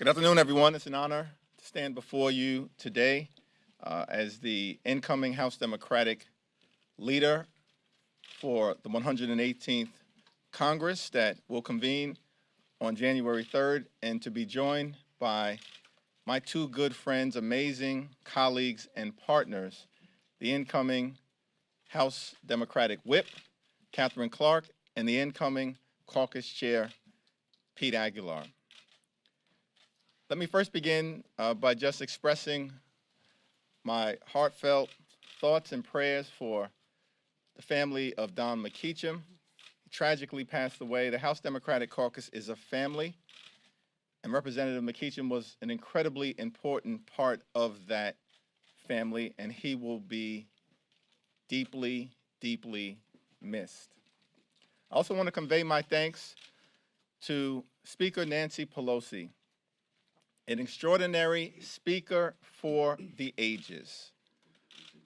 Good afternoon, everyone. It's an honor to stand before you today as the incoming House Democratic leader for the 118th Congress that will convene on January 3rd, and to be joined by my two good friends, amazing colleagues and partners, the incoming House Democratic Whip, Catherine Clark, and the incoming caucus chair, Pete Aguilar. Let me first begin by just expressing my heartfelt thoughts and prayers for the family of Don McKeachum. He tragically passed away. The House Democratic Caucus is a family, and Representative McKeachum was an incredibly important part of that family, and he will be deeply, deeply missed. I also want to convey my thanks to Speaker Nancy Pelosi, an extraordinary speaker for the ages,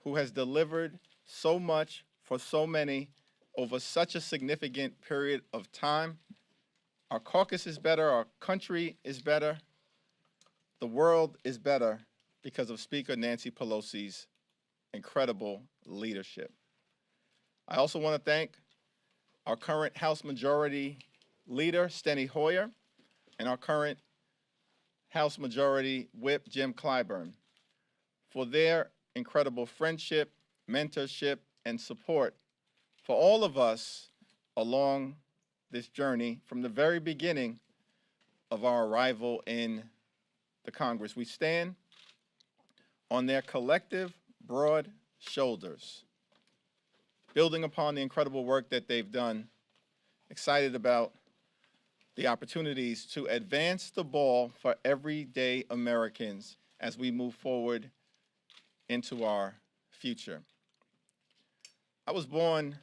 who has delivered so much for so many over such a significant period of time. Our caucus is better, our country is better, the world is better because of Speaker Nancy Pelosi's incredible leadership. I also want to thank our current House Majority Leader, Steny Hoyer, and our current House Majority Whip, Jim Clyburn, for their incredible friendship, mentorship, and support for all of us along this journey from the very beginning of our arrival in the Congress. We stand on their collective broad shoulders, building upon the incredible work that they've done, excited about the opportunities to advance the ball for everyday Americans as we move forward into our future. I was born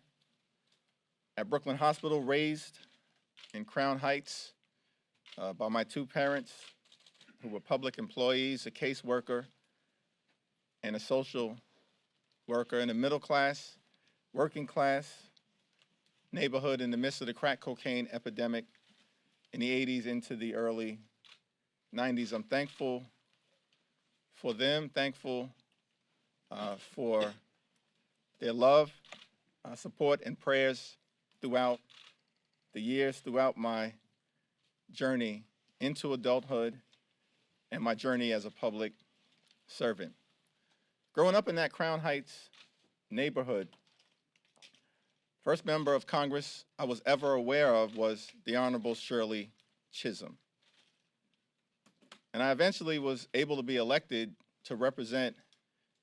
at Brooklyn Hospital, raised in Crown Heights by my two parents who were public employees, a caseworker and a social worker in a middle class, working class neighborhood in the midst of the crack cocaine epidemic in the 80s into the early 90s. I'm thankful for them, thankful for their love, support, and prayers throughout the years, throughout my journey into adulthood and my journey as a public servant. Growing up in that Crown Heights neighborhood, first member of Congress I was ever aware of was the Honorable Shirley Chisholm. And I eventually was able to be elected to represent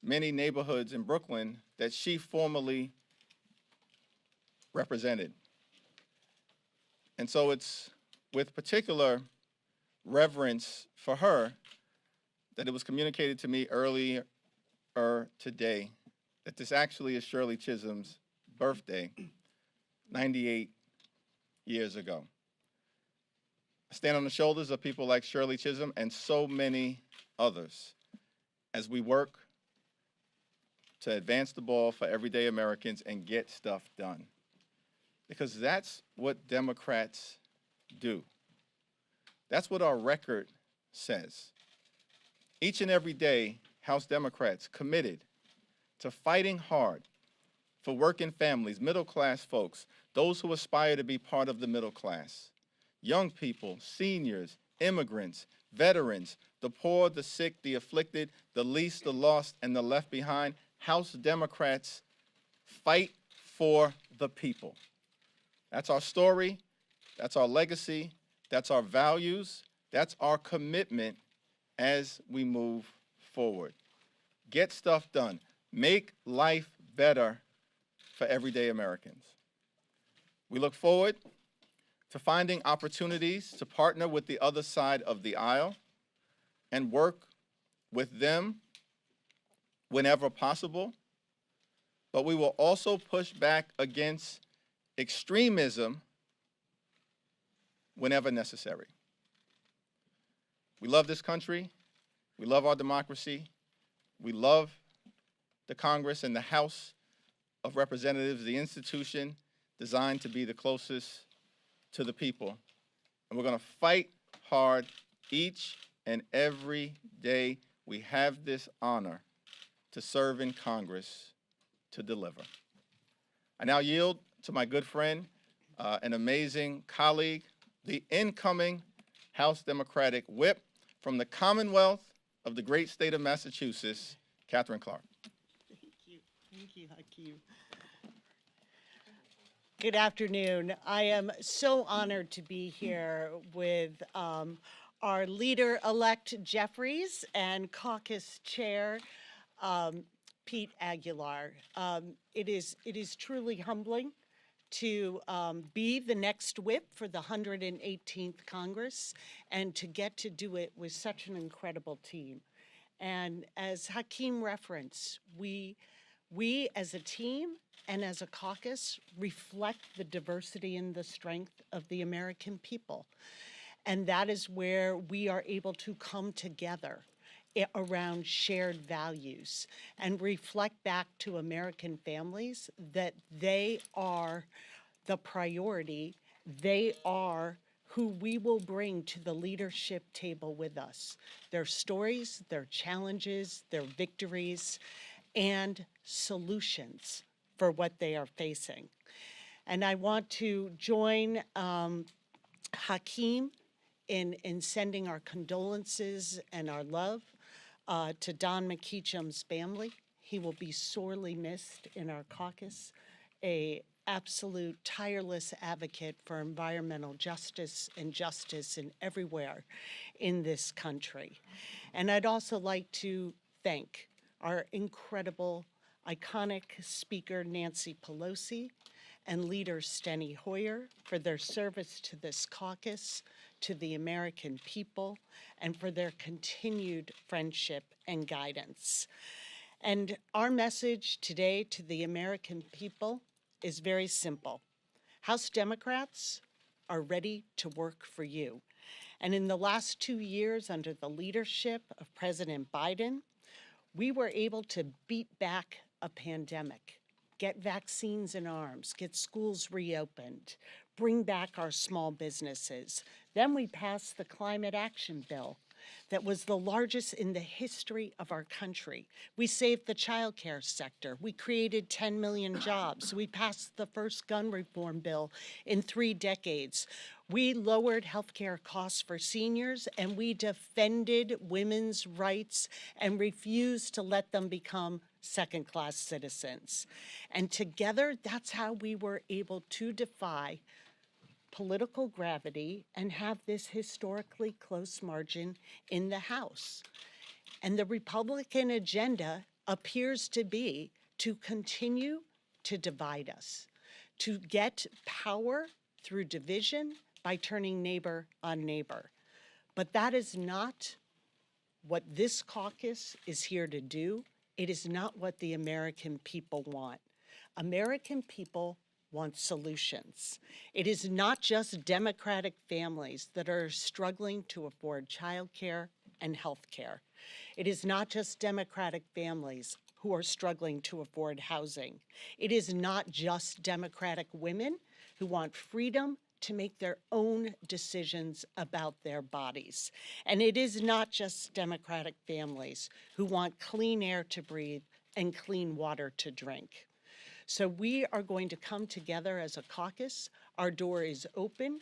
many neighborhoods in Brooklyn that she formerly represented. And so it's with particular reverence for her that it was communicated to me earlier today that this actually is Shirley Chisholm's birthday, 98 years ago. I stand on the shoulders of people like Shirley Chisholm and so many others as we work to advance the ball for everyday Americans and get stuff done. Because that's what Democrats do. That's what our record says. Each and every day, House Democrats committed to fighting hard for working families, middle-class folks, those who aspire to be part of the middle class, young people, seniors, immigrants, veterans, the poor, the sick, the afflicted, the least, the lost, and the left behind. House Democrats fight for the people. That's our story, that's our legacy, that's our values, that's our commitment as we move forward. Get stuff done. Make life better for everyday Americans. We look forward to finding opportunities to partner with the other side of the aisle and work with them whenever possible, but we will also push back against extremism whenever necessary. We love this country, we love our democracy, we love the Congress and the House of Representatives, the institution designed to be the closest to the people. And we're going to fight hard each and every day we have this honor to serve in Congress to deliver. I now yield to my good friend, an amazing colleague, the incoming House Democratic Whip from the Commonwealth of the great state of Massachusetts, Catherine Clark. Thank you, Hakeem. Good afternoon. I am so honored to be here with our leader-elect Jeffries and caucus chair Pete Aguilar. It is truly humbling to be the next whip for the 118th Congress and to get to do it with such an incredible team. And as Hakeem referenced, we as a team and as a caucus reflect the diversity and the strength of the American people. And that is where we are able to come together around shared values and reflect back to American families that they are the priority. They are who we will bring to the leadership table with us. Their stories, their challenges, their victories, and solutions for what they are facing. And I want to join Hakeem in sending our condolences and our love to Don McKeecham's family. He will be sorely missed in our caucus, an absolute tireless advocate for environmental justice and justice in everywhere in this country. And I'd also like to thank our incredible, iconic speaker, Nancy Pelosi, and leader Steny Hoyer for their service to this caucus, to the American people, and for their continued friendship and guidance. And our message today to the American people is very simple. House Democrats are ready to work for you. And in the last 2 years, under the leadership of President Biden, we were able to beat back a pandemic, get vaccines in arms, get schools reopened, bring back our small businesses. Then we passed the Climate Action Bill that was the largest in the history of our country. We saved the child care sector. We created 10 million jobs. We passed the first gun reform bill in 3 decades. We lowered healthcare costs for seniors, and we defended women's rights and refused to let them become second-class citizens. And together, that's how we were able to defy political gravity and have this historically close margin in the House. And the Republican agenda appears to be to continue to divide us, to get power through division by turning neighbor on neighbor. But that is not what this caucus is here to do. It is not what the American people want. American people want solutions. It is not just Democratic families that are struggling to afford childcare and health care. It is not just Democratic families who are struggling to afford housing. It is not just Democratic women who want freedom to make their own decisions about their bodies. And it is not just Democratic families who want clean air to breathe and clean water to drink. So we are going to come together as a caucus. Our door is open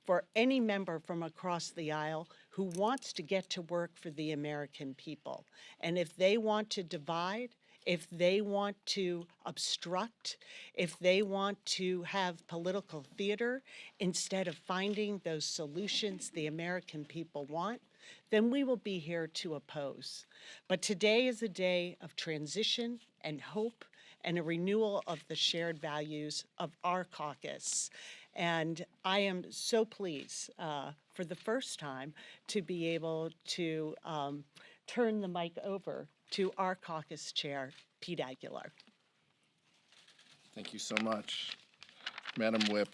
for any member from across the aisle who wants to get to work for the American people. And if they want to divide, if they want to obstruct, if they want to have political theater instead of finding those solutions the American people want, then we will be here to oppose. But today is a day of transition and hope and a renewal of the shared values of our caucus. And I am so pleased for the first time to be able to turn the mic over to our caucus chair, Pete Aguilar. Thank you so much, Madam Whip.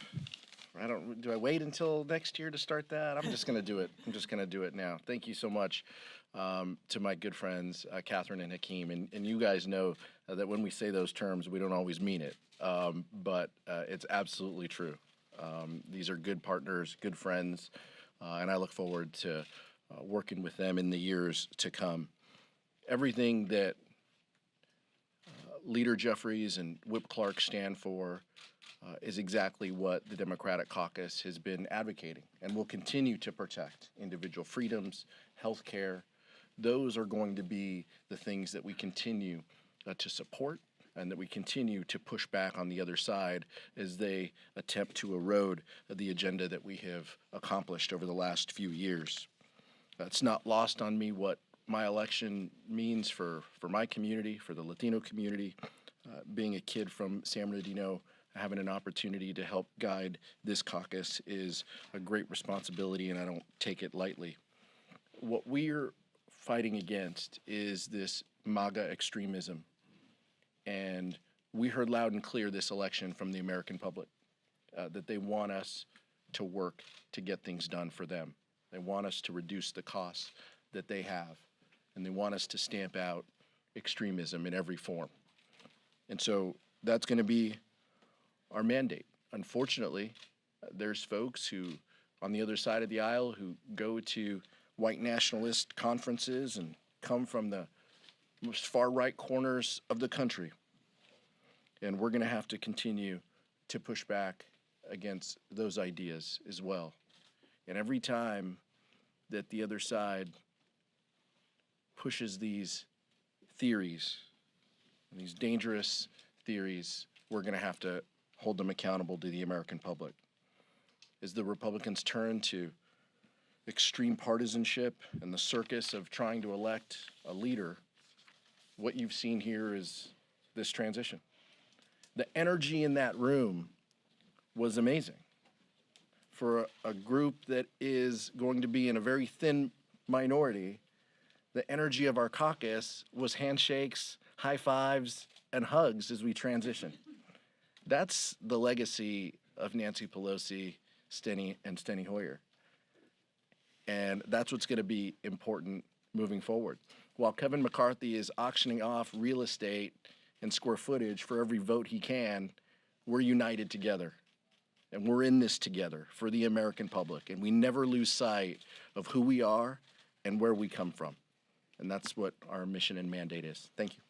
Do I wait until next year to start that? I'm just going to do it. I'm just going to do it now. Thank you so much to my good friends, Catherine and Hakeem. And you guys know that when we say those terms, we don't always mean it. But it's absolutely true. These are good partners, good friends, and I look forward to working with them in the years to come. Everything that Leader Jeffries and Whip Clark stand for is exactly what the Democratic Caucus has been advocating and will continue to protect: individual freedoms, health care. Those are going to be the things that we continue to support, and that we continue to push back on the other side as they attempt to erode the agenda that we have accomplished over the last few years. It's not lost on me what my election means for my community, for the Latino community. Being a kid from San Bernardino, having an opportunity to help guide this caucus is a great responsibility, and I don't take it lightly. What we're fighting against is this MAGA extremism, and we heard loud and clear this election from the American public that they want us to work to get things done for them. They want us to reduce the costs that they have, and they want us to stamp out extremism in every form. And so that's going to be our mandate. Unfortunately, there's folks who, on the other side of the aisle, who go to white nationalist conferences and come from the most far-right corners of the country. And we're going to have to continue to push back against those ideas as well. And every time that the other side pushes these theories, these dangerous theories, we're going to have to hold them accountable to the American public. As the Republicans turn to extreme partisanship and the circus of trying to elect a leader, what you've seen here is this transition. The energy in that room was amazing. For a group that is going to be in a very thin minority, the energy of our caucus was handshakes, high fives, and hugs as we transition. That's the legacy of Nancy Pelosi, Steny Hoyer. And that's what's going to be important moving forward. While Kevin McCarthy is auctioning off real estate and square footage for every vote he can, we're united together. And we're in this together for the American public. And we never lose sight of who we are and where we come from. And that's what our mission and mandate is. Thank you.